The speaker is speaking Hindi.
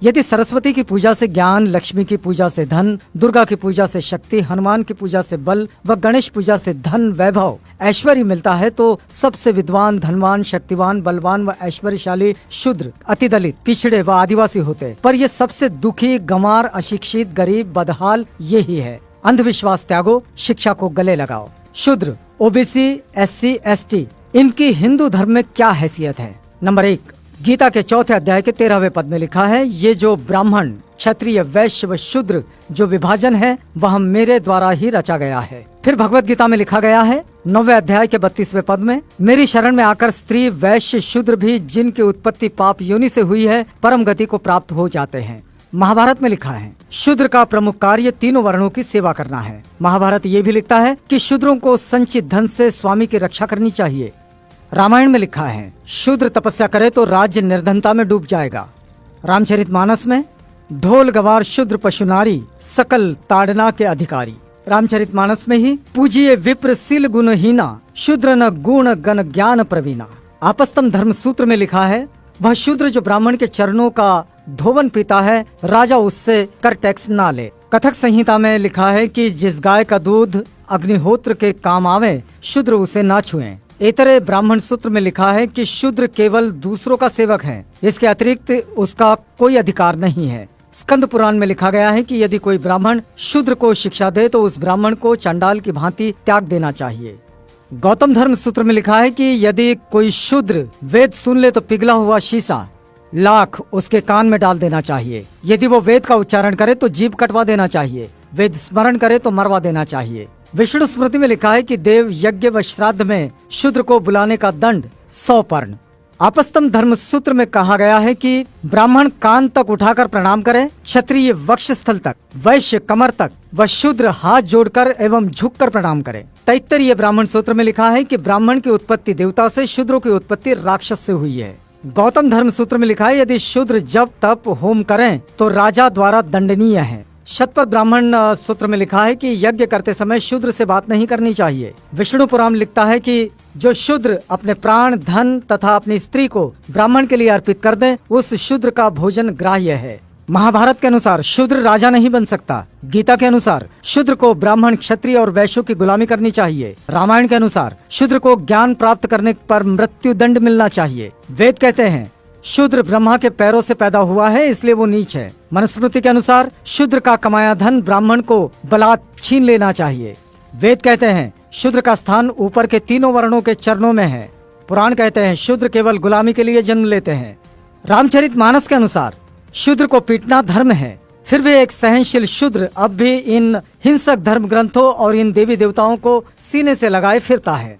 यदि सरस्वती की पूजा से ज्ञान, लक्ष्मी की पूजा से धन, दुर्गा की पूजा से शक्ति, हनुमान की पूजा से बल व गणेश पूजा से धन, वैभव, ऐश्वर्य मिलता है तो सबसे विद्वान, धनवान, शक्तिवान, बलवान व ऐश्वर्यशाली शूद्र, अतिदलित, पिछड़े व आदिवासी होते। पर ये सबसे दुखी, गंवार, अशिक्षित, गरीब, बदहाल यही है। अंधविश्वास त्यागो, शिक्षा को गले लगाओ। शूद्र, ओबीसी, एससी, एसटी, इनकी हिंदू धर्म में क्या हैसियत है? नंबर 1, गीता के 4थे अध्याय के 13वें पद में लिखा है, ये जो ब्राह्मण, क्षत्रिय, वैश्य व शूद्र जो विभाजन है वह मेरे द्वारा ही रचा गया है। फिर भगवत गीता में लिखा गया है 9वें अध्याय के 32वें पद में, मेरी शरण में आकर स्त्री, वैश्य, शूद्र भी जिनकी उत्पत्ति पाप योनि से हुई है परम गति को प्राप्त हो जाते हैं। महाभारत में लिखा है शूद्र का प्रमुख कार्य तीनों वर्णों की सेवा करना है। महाभारत ये भी लिखता है कि शूद्रों को संचित धन से स्वामी की रक्षा करनी चाहिए। रामायण में लिखा है शूद्र तपस्या करे तो राज्य निर्धनता में डूब जाएगा। रामचरितमानस में ढोल गवार शूद्र पशु नारी सकल ताड़ना के अधिकारी। रामचरितमानस में ही पूजिए विप्र सील गुणहीना शूद्र न गुण गण ज्ञान प्रवीणा। आपस्तम धर्म सूत्र में लिखा है वह शूद्र जो ब्राह्मण के चरणों का धोवन पीता है राजा उससे कर टैक्स ना ले। कथक संहिता में लिखा है कि जिस गाय का दूध अग्निहोत्र के काम आवे शूद्र उसे ना छुएं। इतरे ब्राह्मण सूत्र में लिखा है कि शूद्र केवल दूसरों का सेवक है, इसके अतिरिक्त उसका कोई अधिकार नहीं है। स्कंद पुराण में लिखा गया है कि यदि कोई ब्राह्मण शूद्र को शिक्षा दे तो उस ब्राह्मण को चंडाल की भांति त्याग देना चाहिए। गौतम धर्म सूत्र में लिखा है कि यदि कोई शूद्र वेद सुन ले तो पिघला हुआ शीशा लाख उसके कान में डाल देना चाहिए। यदि वो वेद का उच्चारण करे तो जीभ कटवा देना चाहिए। वेद स्मरण करे तो मरवा देना चाहिए। विष्णु स्मृति में लिखा है कि देव यज्ञ व श्राद्ध में शूद्र को बुलाने का दंड 100 पर्ण। आपस्तम धर्म सूत्र में कहा गया है कि ब्राह्मण कान तक उठाकर प्रणाम करे, क्षत्रिय वक्षस्थल तक, वैश्य कमर तक व शूद्र हाथ जोड़कर एवं झुककर प्रणाम करे। तैत्तरीय ब्राह्मण सूत्र में लिखा है कि ब्राह्मण की उत्पत्ति देवता से, शूद्रों की उत्पत्ति राक्षस से हुई है। गौतम धर्म सूत्र में लिखा है यदि शूद्र जब तप होम करें तो राजा द्वारा दंडनीय है। शतपथ ब्राह्मण सूत्र में लिखा है कि यज्ञ करते समय शूद्र से बात नहीं करनी चाहिए। विष्णु पुराण लिखता है कि जो शूद्र अपने प्राण, धन तथा अपनी स्त्री को ब्राह्मण के लिए अर्पित कर दे उस शूद्र का भोजन ग्राह्य है। महाभारत के अनुसार शूद्र राजा नहीं बन सकता। गीता के अनुसार शूद्र को ब्राह्मण, क्षत्रिय और वैश्यों की गुलामी करनी चाहिए। रामायण के अनुसार शूद्र को ज्ञान प्राप्त करने पर मृत्यु दंड मिलना चाहिए। वेद कहते हैं शूद्र ब्रह्मा के पैरों से पैदा हुआ है इसलिए वो नीच है। मनुस्मृति के अनुसार शूद्र का कमाया धन ब्राह्मण को बलात् छीन लेना चाहिए। वेद कहते हैं शूद्र का स्थान ऊपर के तीनों वर्णों के चरणों में है। पुराण कहते हैं शूद्र केवल गुलामी के लिए जन्म लेते हैं। रामचरितमानस के अनुसार शूद्र को पीटना धर्म है। फिर भी एक सहनशील शूद्र अब भी इन हिंसक धर्म ग्रंथों और इन देवी देवताओं को सीने से लगाए फिरता है।